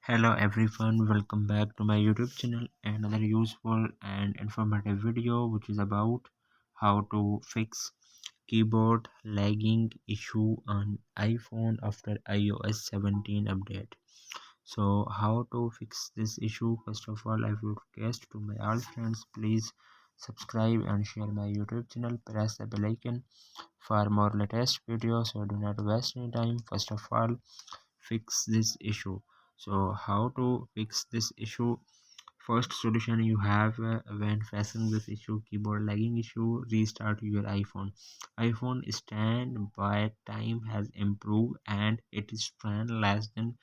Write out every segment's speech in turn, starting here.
Hello everyone, welcome back to my YouTube channel. Another useful and informative video which is about how to fix keyboard lagging issue on iPhone after iOS 17 update. So how to fix this issue? First of all, I would request to my all friends, please subscribe and share my YouTube channel. Press the bell icon for more latest videos, so do not waste any time. First of all, fix this issue. So how to fix this issue? First solution you have, when facing this issue, keyboard lagging issue, restart your iPhone standby time has improved and it is ran less than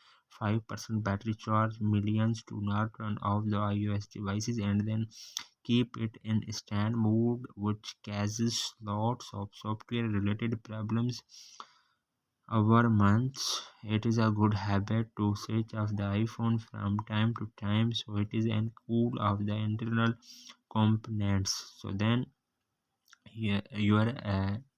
5% battery charge. Millions do not turn off the iOS devices and then keep it in stand mode, which causes lots of software related problems over months. It is a good habit to switch off the iPhone from time to time so it is and cool off the internal components. So then here your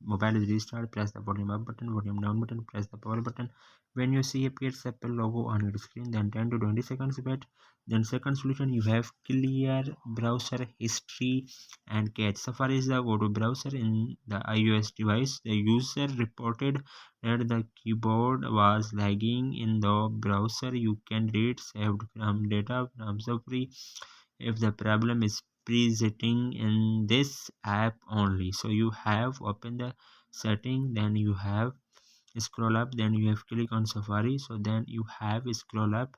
mobile is restart, press the volume up button, volume down button, press the power button. When you see appears Apple logo on your screen, then 10 to 20 seconds wait. Then second solution you have clear browser history and cache. Safari is the go-to browser in the iOS device. The user reported that the keyboard was lagging in the browser. You can read saved from data from Safari if the problem is presenting in this app only. So you have open the setting, then you have scroll up, then you have click on Safari. So then you have scroll up,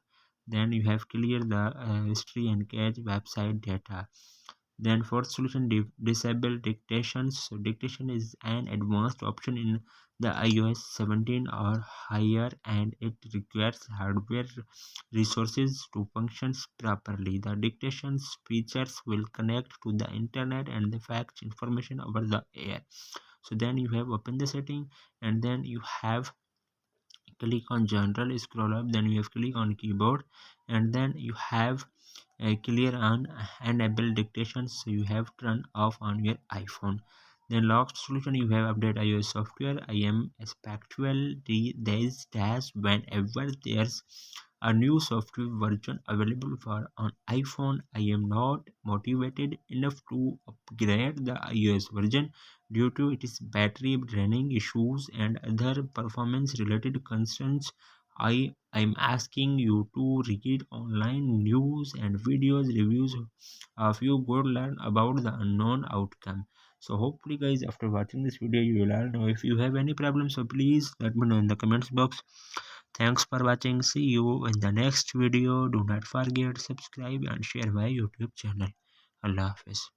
then you have clear the history and cache website data. Then fourth solution, disable dictations. So dictation is an advanced option in the iOS 17 or higher, and it requires hardware resources to function properly. The dictations features will connect to the internet and the fetch information over the air. So then you have open the setting, and then you have click on general, scroll up, then you have click on keyboard, and then you have clear on enable dictation, so you have turned off on your iPhone. Then last solution you have update iOS software. I am spectral these days. Whenever there's a new software version available for on iPhone, I am not motivated enough to upgrade the iOS version due to its battery draining issues and other performance related concerns. I'm asking you to read online news and videos reviews of you could learn about the unknown outcome. So hopefully guys, after watching this video you will all know. If you have any problem, so please let me know in the comments box. Thanks for watching. See you in the next video. Do not forget subscribe and share my YouTube channel. Allah Hafiz.